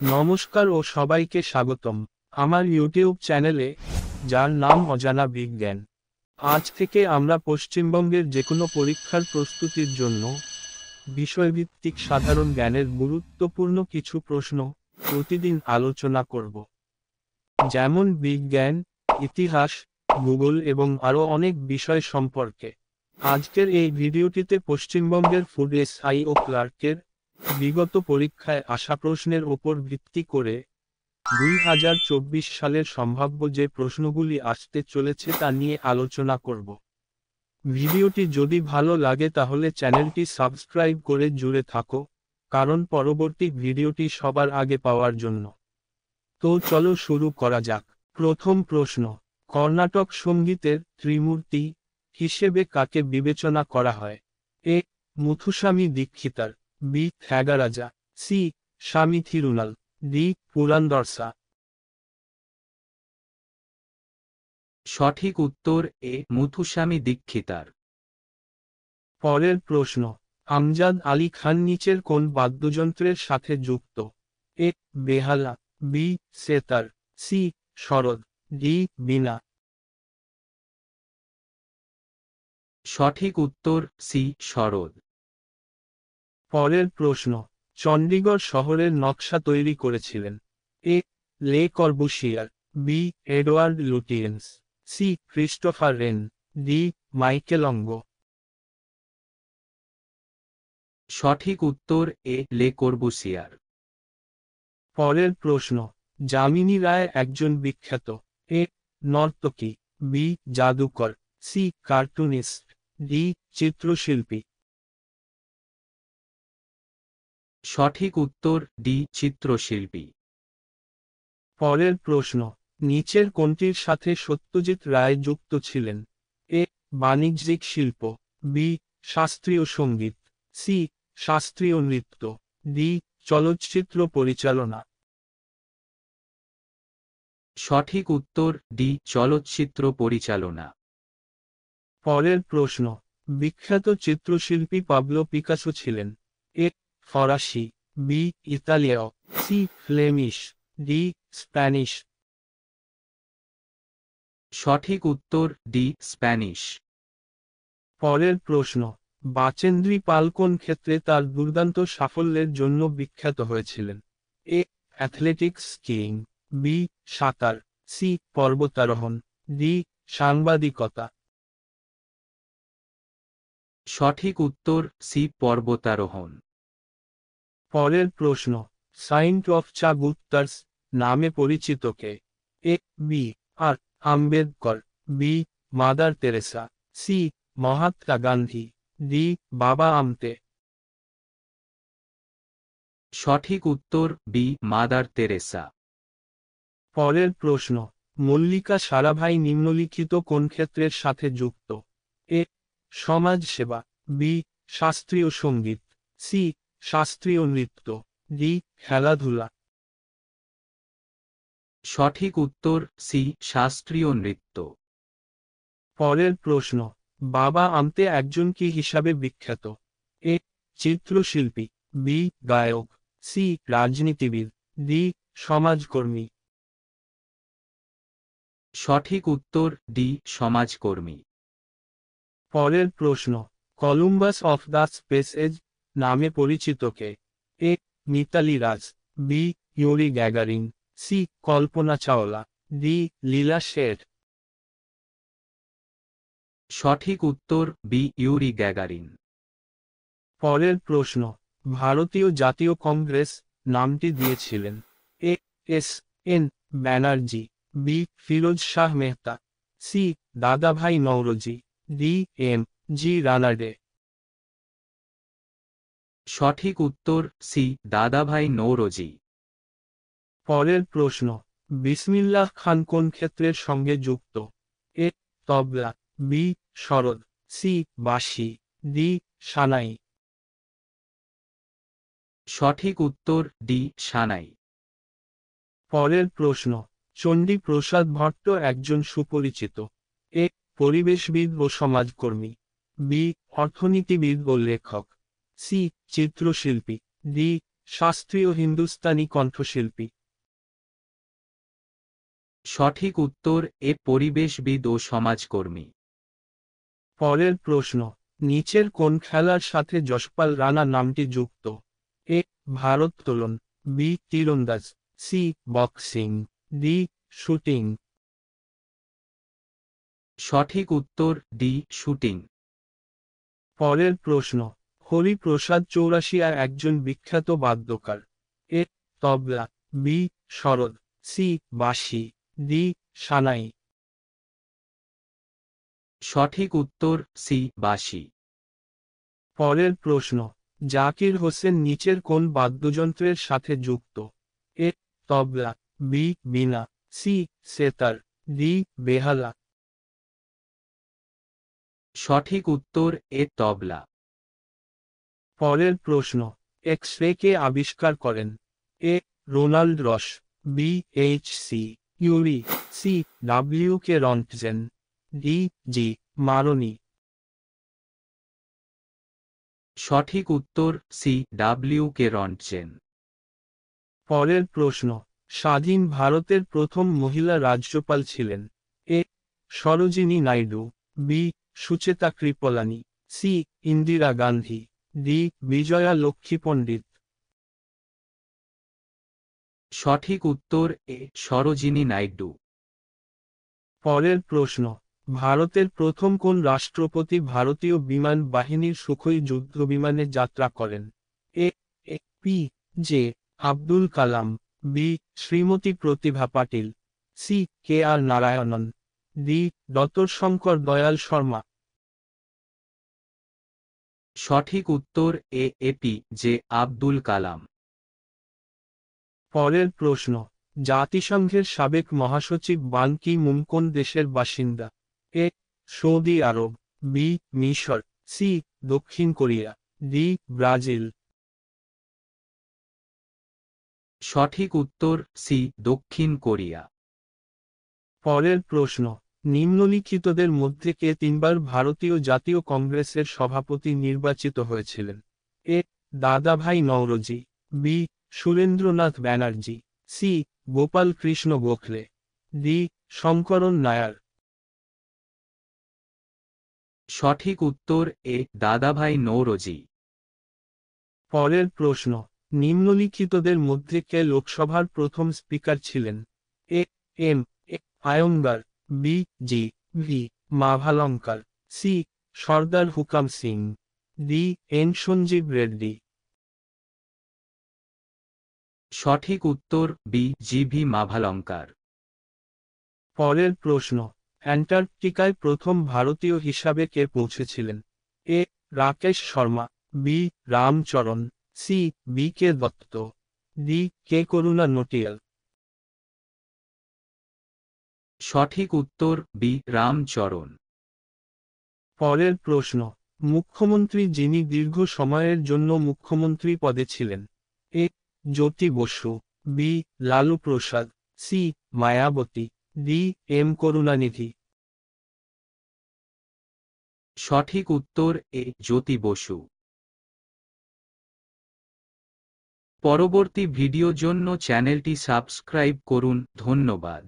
নমস্কার ও সবাইকে স্বাগতম আমার ইউটিউব চ্যানেলে, যার নাম অজানা বিজ্ঞান। আজ থেকে আমরা পশ্চিমবঙ্গের যেকোনো পরীক্ষার প্রস্তুতির জন্য বিষয়ভিত্তিক সাধারণ জ্ঞানের গুরুত্বপূর্ণ কিছু প্রশ্ন প্রতিদিন আলোচনা করব, যেমন বিজ্ঞান, ইতিহাস, ভূগোল এবং আরও অনেক বিষয় সম্পর্কে। আজকের এই ভিডিওটিতে পশ্চিমবঙ্গের ফুড এসআই ও ক্লার্কের বিগত পরীক্ষায় আসা প্রশ্নের ওপর ভিত্তি করে 2024 সালের সম্ভাব্য যে প্রশ্নগুলি আসতে চলেছে তা নিয়ে আলোচনা করব। ভিডিওটি যদি ভালো লাগে তাহলে চ্যানেলটি সাবস্ক্রাইব করে জুড়ে থাকো, কারণ পরবর্তী ভিডিওটি সবার আগে পাওয়ার জন্য। তো চলো শুরু করা যাক। প্রথম প্রশ্ন, কর্ণাটক সঙ্গীতের ত্রিমূর্তি হিসেবে কাকে বিবেচনা করা হয়? এ. মুথুস্বামী দীক্ষিতার, বি. ত্যাগরাজা, সি. স্বামী থিরুনাল, ডি. পুরন্দরসা। সঠিক উত্তর এ. মুথুস্বামী দীক্ষিতার। পরের প্রশ্ন, আমজাদ আলী খান নিচের কোন বাদ্যযন্ত্রের সাথে যুক্ত? এ. বেহালা, B. Sitar, C. Sarod, D. Veena. সঠিক উত্তর সি. সরোদ। পরের প্রশ্ন, চণ্ডীগড় শহরের নকশা তৈরি করেছিলেন? A. Le Corbusier, B. Edward Lutyens, C. Christopher Wren, D. Michelangelo. সঠিক উত্তর এ. লে কর্বুসিয়ার। পরের প্রশ্ন, যামিনী রায় একজন বিখ্যাত এ. নর্তকী, বি. জাদুকর, সি. Cartoonist, D. চিত্রশিল্পী। সঠিক উত্তর ডি. চিত্রশিল্পী। পরের প্রশ্ন, নিচের কোনটির সাথে সত্যজিৎ রায় যুক্ত ছিলেন? এ. বাণিজ্যিক শিল্প, বি. শাস্ত্রীয় সঙ্গীত, সি. শাস্ত্রীয় নৃত্য, ডি. চলচ্চিত্র পরিচালনা। সঠিক উত্তর ডি. চলচ্চিত্র পরিচালনা। পরের প্রশ্ন, বিখ্যাত চিত্রশিল্পী পাবলো পিকাসো ছিলেন? এ. ফরাসি, বি. ইতালীয়, সি. Flemish, D. স্প্যানিশ। সঠিক উত্তর ডি. স্প্যানিশ। পরের প্রশ্ন, বাচেন্দ্রী পাল কোন ক্ষেত্রে তার দুর্দান্ত সাফল্যের জন্য বিখ্যাত হয়েছিলেন? এ. Athletics skiing, B. সাঁতার, সি. পর্বতারোহণ, ডি. সাংবাদিকতা। সঠিক উত্তর সি. পর্বতারোহণ। পরের প্রশ্ন, সাইন্ট অফ চা গুপ্তার্স নামে পরিচিত কে? A. B. R. Ambedkar, B. Mother Teresa, C. Mahatma Gandhi, D. Baba Amte. সঠিক উত্তর বি. Mother Teresa. পরের প্রশ্ন, মল্লিকা সারাভাই নিম্নলিখিত কোন ক্ষেত্রের সাথে যুক্ত? এ. সমাজ সেবা, বি. শাস্ত্রীয় সঙ্গীত, সি. শাস্ত্রীয় নৃত্য, ডি. খেলাধুলা। সঠিক উত্তর সি. শাস্ত্রীয় নৃত্য। পরের প্রশ্ন, বাবা আমতে একজন কি হিসাবে বিখ্যাত? এ. চিত্রশিল্পী, বি. গায়ক, সি. রাজনীতিবিদ, ডি. সমাজকর্মী। সঠিক উত্তর ডি. সমাজকর্মী। পরের প্রশ্ন, Columbus of the space age নামে পরিচিত কে? A. Mithali Raj, B. Yuri Gagarin, C. Kalpana Chawla, D. Leela Seth. সঠিক উত্তর বি. Yuri Gagarin. পরের প্রশ্ন, ভারতীয় জাতীয় কংগ্রেস নামটি দিয়েছিলেন? A. S. N. Banerjee, B. Firoz Shah Mehta, C. Dadabhai Naoroji, D. M. G Ranade. সঠিক উত্তর সি. দাদাভাই নওরোজি। পরের প্রশ্ন, বিসমিল্লাহ খান কোন ক্ষেত্রের সঙ্গে যুক্ত? এ. তবলা, বি. সরোদ, সি. বাঁশি, ডি. সানাই। সঠিক উত্তর ডি. সানাই। পরের প্রশ্ন, চণ্ডী প্রসাদ ভট্ট একজন সুপরিচিত এ. পরিবেশবিদ ও সমাজকর্মী, বি. অর্থনীতিবিদ ও লেখক, সি. চিত্রশিল্পী, ডি. শাস্ত্রীয় হিন্দুস্তানি কণ্ঠশিল্পী। সঠিক উত্তর এ পরিবেশবিদ ও সমাজকর্মী। পরের প্রশ্ন, নিচের কোন খেলার সাথে যশপাল রাণা নামটি যুক্ত? এ ভারোত্তোলন, বি তীরন্দাজ, সি বক্সিং, ডি শুটিং। সঠিক উত্তর ডি শুটিং। পরের প্রশ্ন, হরিপ্রসাদ চৌরাশিয়া একজন বিখ্যাত বাদ্যকার। এ তবলা, বি সরোদ, সি বাঁশি, ডি সানাই। সঠিক উত্তর সি বাঁশি। পরের প্রশ্ন, জাকির হোসেন নিচের কোন বাদ্যযন্ত্রের সাথে যুক্ত? এ তবলা, বি বীণা, সি সেতার, ডি বেহালা। সঠিক উত্তর এ তবলা। পরের প্রশ্ন, এক্স রে কে আবিষ্কার করেন? A Ronald Ross, B H C Urey, C W K Roentgen, D G Marconi. সঠিক উত্তর সি ডাব্লিউ কে রন্টজেন। পরের প্রশ্ন, স্বাধীন ভারতের প্রথম মহিলা রাজ্যপাল ছিলেন? A Sarojini Naidu, B Sucheta Kripalani, C Indira Gandhi, D Vijaya Lakshmi Pandit. সঠিক উত্তর এ সরোজিনী নাইডু। পরের প্রশ্ন, ভারতের প্রথম কোন রাষ্ট্রপতি ভারতীয় বিমান বাহিনীর সুখোই যুদ্ধবিমানে যাত্রা করেন? A A P J Abdul Kalam, B Shrimati Pratibha Patil, C K R Narayanan, D doctor Shankar Dayal Sharma. সঠিক উত্তর A A P J Abdul Kalam. পরের প্রশ্ন, জাতিসংঘের সাবেক মহাসচিব বান কি মুন কোন দেশের বাসিন্দা? এ সৌদি আরব, বি মিশর, সি দক্ষিণ কোরিয়া, ডি ব্রাজিল। সঠিক উত্তর সি দক্ষিণ কোরিয়া। পরের প্রশ্ন, নিম্নলিখিতদের মধ্যে কে তিনবার ভারতীয় জাতীয় কংগ্রেসের সভাপতি নির্বাচিত হয়েছিলেন? A Dadabhai Naoroji, B Surendranath Banerjee, C Gopal Krishna Gokhale, D Sankaran Nair. সঠিক উত্তর এ দাদাভাই নৌরোজি। পরের প্রশ্ন, নিম্নলিখিতদের মধ্যে কে লোকসভার প্রথম স্পিকার ছিলেন? A M A Ayyangar, B G V Mavalankar, C Sardar Hukam Singh, D N Sanjiva Reddy. সঠিক উত্তর বি জিভি মাভালঙ্কার। পরের প্রশ্ন, অ্যান্টার্কটিকায় প্রথম ভারতীয় হিসাবে কে পৌঁছেছিলেন? A Rakesh Sharma, B Ramcharan, C B K Dutt, D K Karuna Nautiyal. সঠিক উত্তর বি রামচরণ। পরের প্রশ্ন, মুখ্যমন্ত্রী যিনি দীর্ঘ সময়ের জন্য মুখ্যমন্ত্রী পদে ছিলেন? A Jyoti Basu, B Lalu Prasad, C Mayawati, D M Karunanidhi. সঠিক উত্তর এ জ্যোতি বসু। পরবর্তী ভিডিও জন্য চ্যানেলটি সাবস্ক্রাইব করুন। ধন্যবাদ।